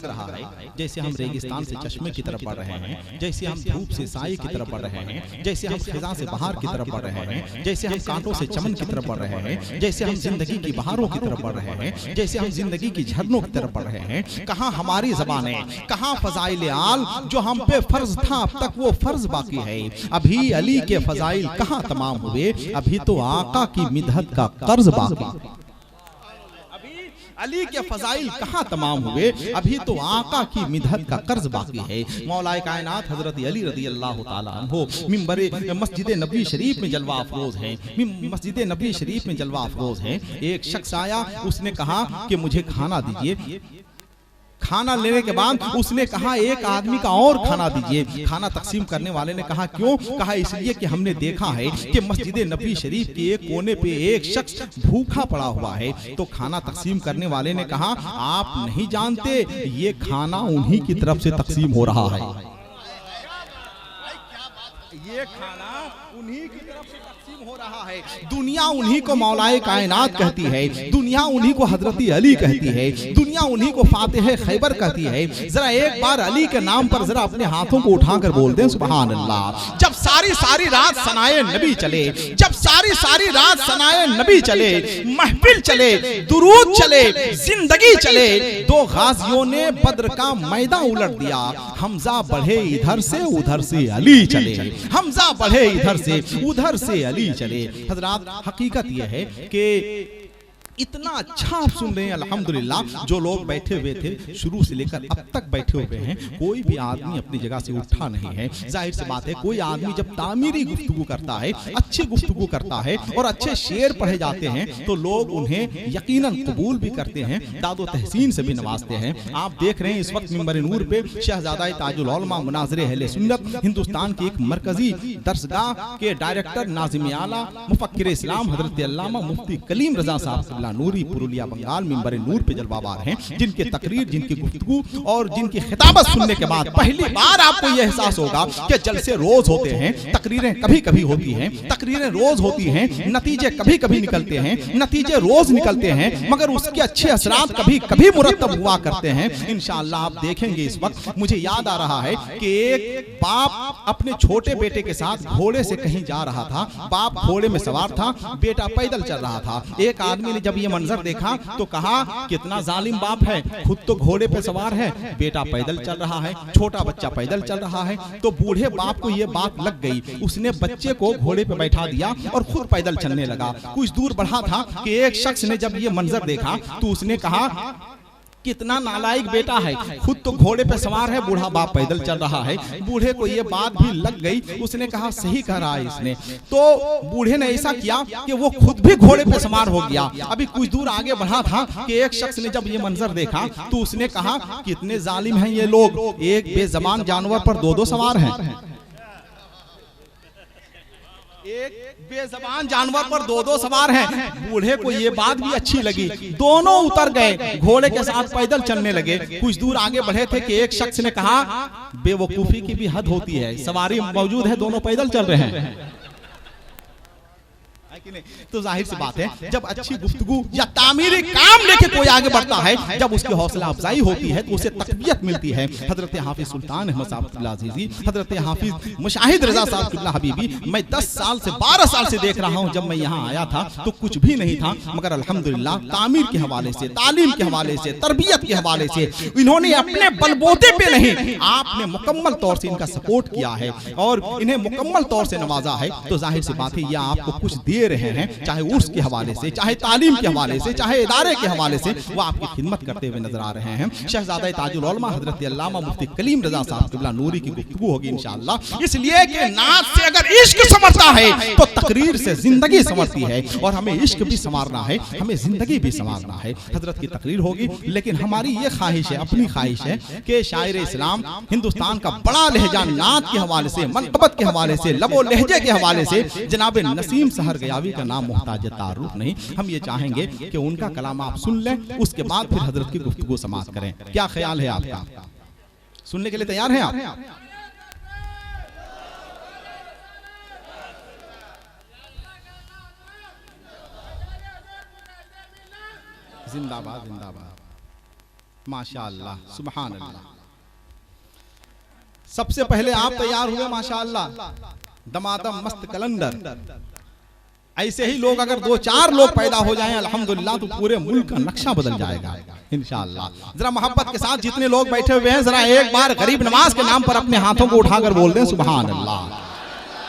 लग रहा है जैसे हम रेगिस्तान से चश्मे की तरफ बढ़ रहे हैं, जैसे हम धूप से साई की तरफ बढ़ रहे हैं, जैसे हम खिजा से बहार की तरफ बढ़ रहे हैं, जैसे हम कांटों से चमन की तरफ बढ़ रहे हैं, जैसे हम जिंदगी की बहारों की तरफ बढ़ रहे हैं, जैसे हम जिंदगी की झरनों की तरफ बढ़ रहे हैं। कहाँ हमारी ज़बानें, कहाँ फज़ाइल आल जो हम पे फर्ज था, अब तक वो फर्ज बाकी है। अभी अली के फज़ाइल कहाँ तमाम हुए, अभी तो आका की मिदहत का कर्ज बाकी। अली के फजाइल कहाँ तमाम हुए, अभी तो आका की मिदहत का कर्ज बाकी है। मौलाए कायनात हजरत अली रज़ी अल्लाह ताला अन्हो मिंबरे मस्जिद नबी शरीफ में जलवा अफरोज हैं, मस्जिद नबी शरीफ में जलवा अफरोज हैं। एक शख्स आया, उसने कहा कि मुझे खाना दीजिए। खाना लेने के बाद उसने कहा एक आदमी का और खाना दीजिए। खाना तकसीम करने वाले ने कहा क्यों? कहा इसलिए कि हमने देखा है कि मस्जिद नबी शरीफ के एक कोने पे एक शख्स भूखा पड़ा हुआ है। तो खाना तकसीम करने वाले ने कहा आप नहीं जानते ये खाना उन्हीं की तरफ से तकसीम हो रहा है, ये खाना उन्हीं की तरफ से तकसीम हो रहा है। दुनिया उन्हीं को मौलाए कायनात कहती है, दुनिया उन्हीं को हजरत अली कहती है, दुनिया उन्हीं को फातिह खैबर कहती है। जरा एक बार अली के नाम पर जरा अपने हाथों को उठाकर बोल दें सुभान अल्लाह। जब सारी रात सनाए नबी चले, जब सारी रात सनाए नबी चले, महफिल चले, दुरूद चले, जिंदगी चले, दो गाजियों ने बद्र का मैदान उलट दिया। हमजा बढ़े इधर से उधर से अली चले, हमजा बढ़े इधर से उधर से अली चले। हजरात हकीकत यह है कि इतना अच्छा आप सुन रहे हैं अल्हम्दुलिल्लाह। जो लोग बैठे हुए थे शुरू से लेकर अब तक बैठे हुए हैं, कोई भी आदमी अपनी जगह से उठा नहीं है। जाहिर सी बात है कोई आदमी जब तामीरी गुफ्तगू करता है, अच्छी गुफ्तगू करता है और अच्छे शेर पढ़े जाते हैं तो लोग उन्हें यकीनन कबूल भी करते हैं, दादो तहसीन से भी नवाजते हैं। आप देख रहे हैं इस वक्त मिंबर नूर पे शहजादा ताजुल उलमा मुनाज़िर अहले सुन्नत हिंदुस्तान की एक मरकजी दरसगाह के डायरेक्टर नाज़िम आला मुफक्किर इस्लाम हजरत अल्लामा मुफ्ती कलीम रजा साहब नूरी पुरुलिया बंगाल मिंबर नूर पे जलवाबार हैं, जिनके तकरीर, जिनकी गुफ्तगू और जिनकी खिताबत सुनने के बाद पहली बार आपको यह एहसास होगा कि जलसे रोज होते हैं, तकरीरें कभी कभी होती हैं, तकरीरें रोज होती हैं, नतीजे कभी कभी निकलते हैं, नतीजे रोज निकलते हैं, मगर उसके अच्छे असरात कभी कभी मुरतब हुआ करते हैं। इंशाअल्लाह आप देखेंगे इस वक्त मुझे याद आ रहा है कि एक बाप अपने छोटे बेटे के साथ घोड़े से कहीं जा रहा था। बाप घोड़े में सवार था, बेटा पैदल चल रहा था। एक आदमी ने जब ये मंजर देखा तो कहा कितना जालिम बाप है, खुद तो घोड़े पे सवार है, बेटा पैदल चल रहा है, छोटा बच्चा पैदल चल रहा है। तो बूढ़े बाप को ये बात लग गई, उसने बच्चे को घोड़े पे बैठा दिया और खुद पैदल चलने लगा। कुछ दूर बढ़ा था कि एक शख्स ने जब ये मंजर देखा तो उसने कहा कितना नालायक बेटा है, खुद तो घोड़े पे सवार है, बूढ़ा बाप पैदल चल रहा है। बूढ़े को ये बात भी लग गई, उसने कहा सही कह रहा है इसने। तो बूढ़े ने ऐसा किया कि वो खुद भी घोड़े पे सवार हो गया। अभी कुछ दूर आगे बढ़ा था कि एक शख्स ने जब ये मंजर देखा तो उसने कहा कितने जालिम हैं ये लोग, एक बेज़बान जानवर पर दो सवार हैं, एक बेज़बान जानवर पर दो सवार हैं। बूढ़े को ये बात भी अच्छी लगी, दोनों उतर गए, घोड़े के साथ पैदल चलने लगे। कुछ दूर आगे बढ़े थे कि एक शख्स ने कहा बेवकूफी की भी हद होती है, सवारी मौजूद है, दोनों पैदल चल रहे हैं। तो जाहिर सी बात है जब अच्छी गुफ्तगू या तामीरी काम लेके कोई आगे बढ़ता है, जब उसकी हौसला अफजाई होती है तो उसे तकबीयत मिलती है। हजरत हाफिज सुल्तान अहमद साहब अजीजी, हजरत हाफिज मुशाहिद रजा साहब हबीबी, मैं 10 साल से 12 साल से देख रहा हूँ। जब मैं यहाँ आया था तो कुछ भी नहीं था, मगर अल्हम्दुलिल्लाह तामीर के हवाले से, तालीम के हवाले से, तरबियत के हवाले से इन्होंने अपने बलबूते पे नहीं, आपने मुकम्मल तौर से इनका सपोर्ट किया है और इन्हें मुकम्मल तौर से नवाजा है। तो जाहिर सी बात है ये आपको कुछ दे रहे हैं, चाहे उर्स के हवाले से, चाहे तालीम के हवाले से, चाहे इदारे के हवाले से, वो आपकी खिदमत करते हुए नजर आ रहे हैं। शहजादा ताजुल उलमा हजरत अल्लामा मुफ्ती कलीम रजा साहब क़िबला नूरी की गुफ्तगू होगी इंशाअल्लाह। इसलिए कि नात से अगर इश्क संवरता है तो तकरीर से जिंदगी संवरती है, और हमें इश्क भी संवारना है, हमें जिंदगी भी संवारना है। हजरत की तकरीर होगी, लेकिन हमारी ये ख्वाहिश है, अपनी ख्वाहिश है कि शायर इस्लाम हिंदुस्तान का बड़ा लहजा नात के हवाले से, मनक़बत के हवाले से, लबो लहजे के हवाले से जनाब नसीम सहर गयावी का नाम मुहताज तारुफ नहीं। हम ये चाहेंगे कि उनका कलाम आप सुन लें, उसके बाद फिर हजरत की गुफ्तगू समाप्त करें। क्या ख्याल है आपका? सुनने के लिए तैयार हैं आप? जिंदाबाद जिंदाबाद। माशाअल्लाह, सुभान अल्लाह। सबसे पहले आप तैयार हुए माशाअल्लाह, दमादम मस्त कलंदर। ऐसे ही लोग अगर 2-4 लोग पैदा हो जाएं अल्हम्दुलिल्लाह तो पूरे मुल्क का नक्शा बदल जाएगा इंशाअल्लाह। जरा मोहब्बत के साथ जितने लोग बैठे हुए हैं जरा एक बार गरीब नवाज के नाम पर अपने हाथों को उठाकर बोल दें सुभान अल्लाह।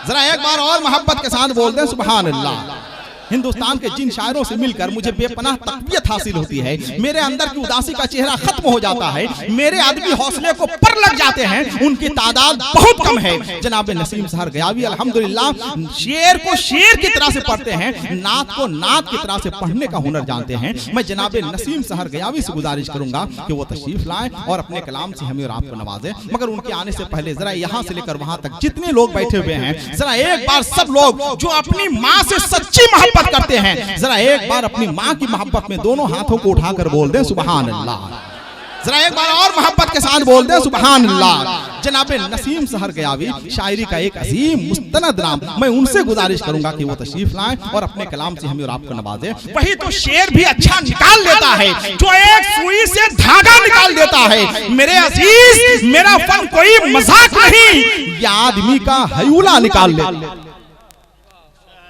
जरा एक बार और मोहब्बत के साथ बोल दें सुभान अल्लाह। हिंदुस्तान के जिन शायरों से मिलकर मुझे बेपनाह तक़वियत हासिल होती है, मेरे अंदर की उदासी का चेहरा खत्म हो जाता है, मेरे आदमी हौसले को पर लग जाते हैं, उनकी तादाद बहुत कम है। जनाब नसीम सहर गयावी अल्हम्दुलिल्लाह शेर को शेर की तरह से पढ़ते हैं, नात को नात की तरह से पढ़ने का हुनर जानते हैं। मैं जनाब नसीम सहर गयावी से गुजारिश करूंगा कि वो तशरीफ लाएं और अपने कलाम से हमें और आपको नवाजें। मगर उनके आने से पहले जरा यहाँ से लेकर वहां तक जितने लोग बैठे हुए हैं, जरा एक बार सब लोग जो अपनी माँ से सच्ची मोहब्बत करते हैं, जरा एक बार अपनी माँ की मोहब्बत में दोनों हाथों को उठाकर बोल दें सुभान अल्लाह। जरा एक बार और मोहब्बत के साथ बोल दें सुभान अल्लाह। जनाब नसीम सहर गयावी शायरी का एक अजीम मुस्तनद नाम, मैं उनसे गुजारिश करूंगा कि वो तशरीफ लाएं और अपने कलाम से हमें और आपको नवाजें। वही तो शेर भी अच्छा निकाल लेता है जो एक सुई से धागा निकाल देता है। मेरे अजीज, मेरा फन कोई मजाक नहीं, ये आदमी का हयूला निकाल ले।